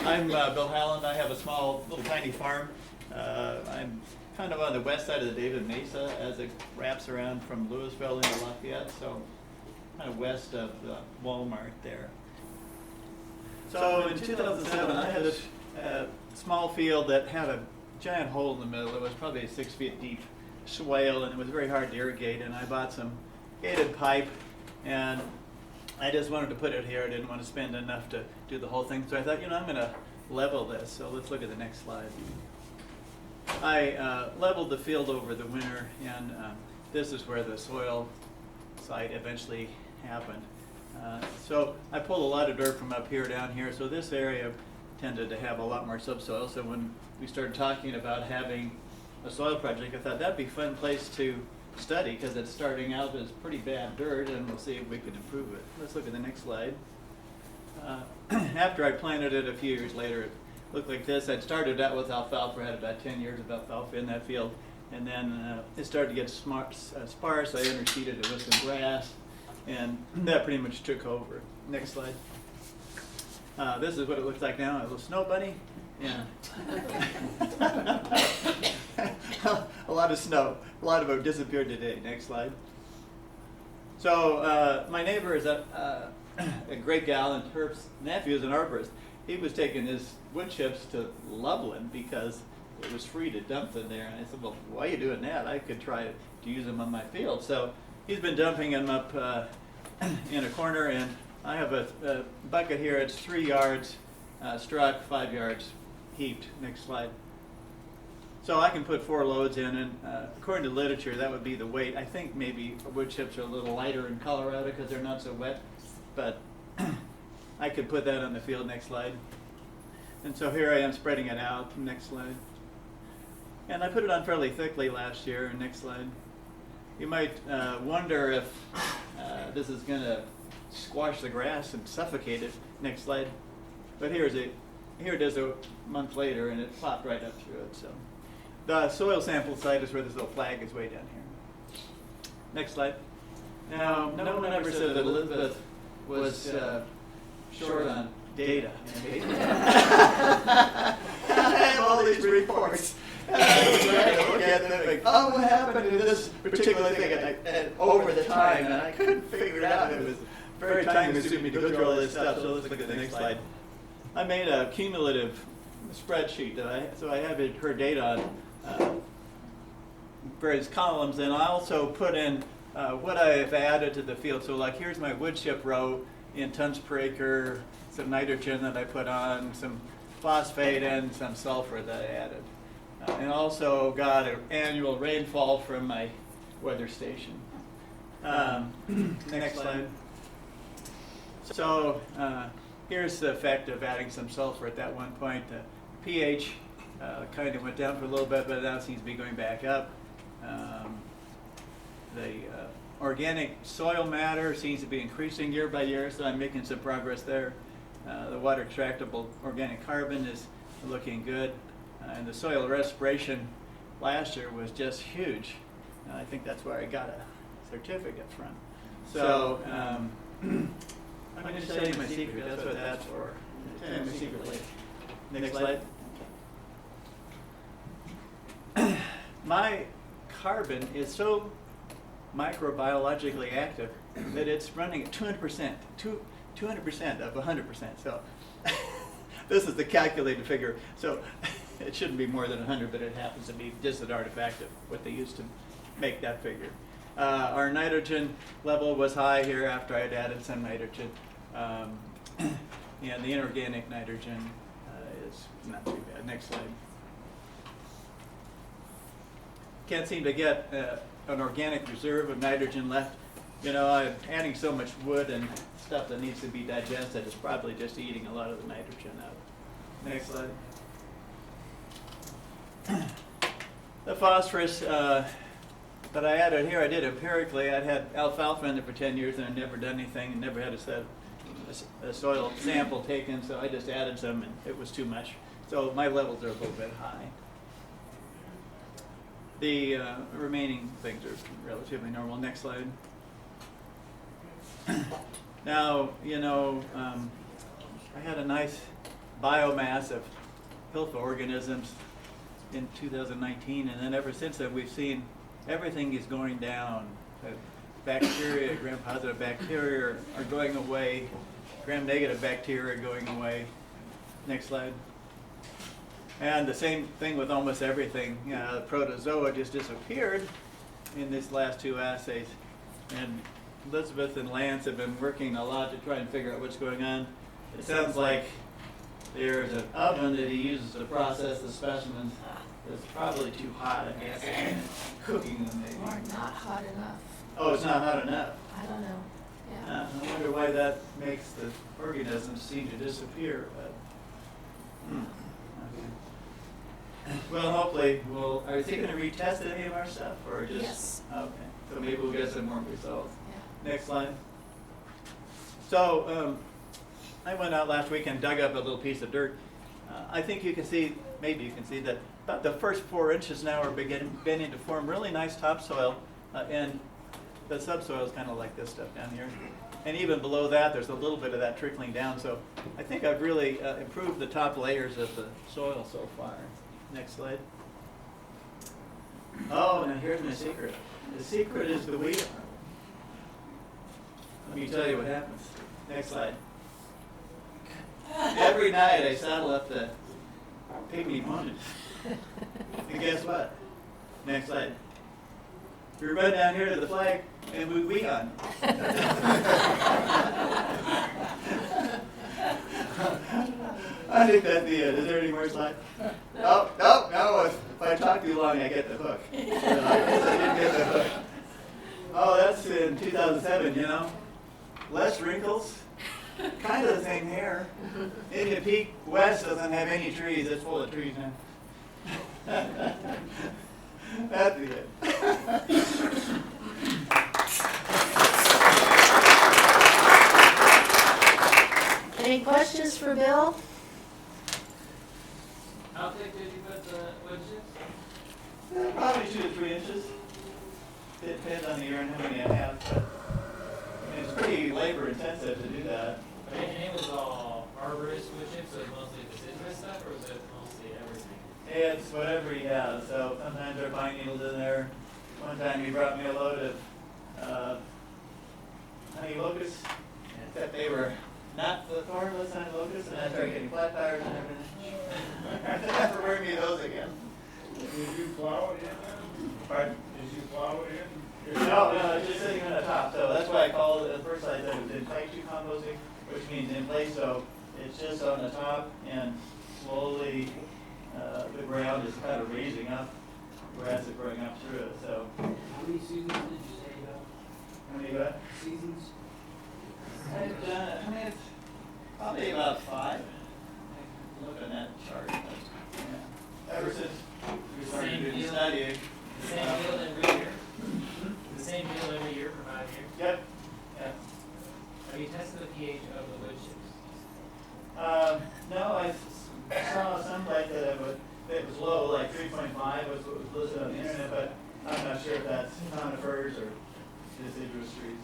I'm Bill Howland. I have a small, little tiny farm. I'm kind of on the west side of the David Mesa as it wraps around from Louisville into Lafayette, so kind of west of Walmart there. So in 2007, I had this small field that had a giant hole in the middle. It was probably a 6 feet deep swale, and it was very hard to irrigate. And I bought some gated pipe, and I just wanted to put it here. I didn't want to spend enough to do the whole thing. So I thought, I'm going to level this. So let's look at the next slide. I leveled the field over the winter, and this is where the soil site eventually happened. So I pulled a lot of dirt from up here down here. So this area tended to have a lot more subsoil. So when we started talking about having a soil project, I thought that'd be a fun place to study, because it's starting out as pretty bad dirt, and we'll see if we could improve it. Let's look at the next slide. After I planted it a few years later, it looked like this. I'd started out with alfalfa. I had about 10 years of alfalfa in that field, and then it started to get sparse. I underseeded it with some grass, and that pretty much took over. Next slide. This is what it looks like now, a little snow bunny. Yeah. A lot of snow. A lot of it disappeared today. Next slide. So my neighbor is a great gal, and her nephew is an arborist. He was taking his wood chips to Loveland because it was free to dump them there. And I said, well, why are you doing that? I could try to use them on my field. So he's been dumping them up in a corner, and I have a bucket here. It's 3 yards struck, 5 yards heaped. Next slide. So I can put 4 loads in, and according to literature, that would be the weight. I think maybe wood chips are a little lighter in Colorado because they're not so wet, but I could put that on the field. Next slide. And so here I am spreading it out. Next slide. And I put it on fairly thickly last year. Next slide. You might wonder if this is going to squash the grass and suffocate it. Next slide. But here it is a month later, and it popped right up through it. So the soil sample site is where this little flag is way down here. Next slide. Now, no one ever said that Elizabeth was short on data. I have all these reports. And I was trying to look at them and think, oh, what happened to this particular thing? And over the time, and I couldn't figure it out. It was very time consuming to go through all this stuff. So let's look at the next slide. I made a cumulative spreadsheet so I have her data on various columns, and I also put in what I have added to the field. So like here's my wood chip row in tons per acre, some nitrogen that I put on, some phosphate, and some sulfur that I added. And also got an annual rainfall from my weather station. Next slide. So here's the effect of adding some sulfur at that one point. The pH kind of went down for a little bit, but now seems to be going back up. The organic soil matter seems to be increasing year by year, so I'm making some progress there. The water extractable organic carbon is looking good. And the soil respiration last year was just huge. I think that's where I got a certificate from. So I'm going to tell you my secret. That's what that's for. I'll tell you my secret later. Next slide. My carbon is so microbiologically active that it's running at 200%, 200% of 100%. So this is the calculated figure. So it shouldn't be more than 100, but it happens to be just an artifact of what they used to make that figure. Our nitrogen level was high here after I had added some nitrogen. And the inorganic nitrogen is not too bad. Next slide. Can't seem to get an organic reserve of nitrogen left. I'm adding so much wood and stuff that needs to be digested. It's probably just eating a lot of the nitrogen out. Next slide. The phosphorus that I added here, I did empirically. I'd had alfalfa in there for 10 years and I'd never done anything and never had a soil sample taken, so I just added some and it was too much. So my levels are a little bit high. The remaining things are relatively normal. Next slide. Now, I had a nice biomass of healthful organisms in 2019, and then ever since then we've seen everything is going down. Bacteria, gram-positive bacteria are going away, gram-negative bacteria are going away. Next slide. And the same thing with almost everything. The protozoa just disappeared in these last two assays. And Elizabeth and Lance have been working a lot to try and figure out what's going on. It sounds like there's an oven that he uses to process the specimens that's probably too hot, I guess, and cooking them maybe. Or not hot enough. Oh, it's not hot enough. I don't know. Yeah. I wonder why that makes the organisms seem to disappear. But, okay. Well, hopefully, is he going to retest any of our stuff, or just? Yes. Okay. So maybe we'll get some more results. Yeah. Next slide. So I went out last week and dug up a little piece of dirt. I think you can see, maybe you can see that about the first 4 inches now are beginning to form really nice topsoil, and the subsoil is kind of like this stuff down here. And even below that, there's a little bit of that trickling down. So I think I've really improved the top layers of the soil so far. Next slide. Oh, now here's my secret. The secret is the wheat. Let me tell you what happens. Next slide. Every night I saddle up the pygmy ponies. And guess what? Next slide. We run down here to the flag and we wheat on. I think that's the end. Is there any more slides? No. If I talk too long, I get the hook. So I guess I didn't get the hook. Oh, that's in 2007, you know. Less wrinkles, kind of the same hair. Indian Peak West doesn't have any trees. It's full of trees now. That's it. Any questions for Bill? How thick did you put the wood chips? Probably 2 to 3 inches. It depends on the year and how many I have, but it's pretty labor intensive to do that. And it was all arborist wood chips, so it was mostly the citrus stuff, or was it mostly everything? It's whatever he has. So sometimes there are pine needles in there. One time he brought me a load of honey locusts, except they were not the thornless honey locusts, and I started getting flat tires and everything. I never bring me those again. Did you plow it in? Pardon? Did you plow it in? No, it's just sitting on the top. So that's why I call it, at first I said it was in situ composting, which means in place. So it's just on the top, and slowly the ground is kind of raising up, grass is growing up through it. So How many seasons did you say you have? how many what? Seasons? I've done it. I mean, it's probably about 5. Look at that chart. Yeah. Ever since we started Same doing deal. studying. The same deal every year? The same deal every year for 5 years? Yep. Yeah. Have you tested the pH of the wood chips? No, I saw someplace that it was low, like 3.5 was what was listed on the internet, but I'm not sure if that's conifers or deciduous trees.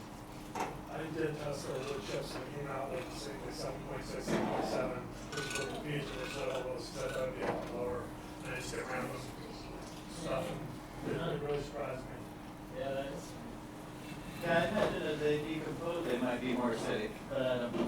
I did test our wood chips and it came out like 7.6, 7.7. Just for the pH of the soil was said that would be a lot lower. And I just get random stuff and it really surprised me. Yeah, that is. Yeah, I imagine as they decompose, they might be more acidic, but I don't know.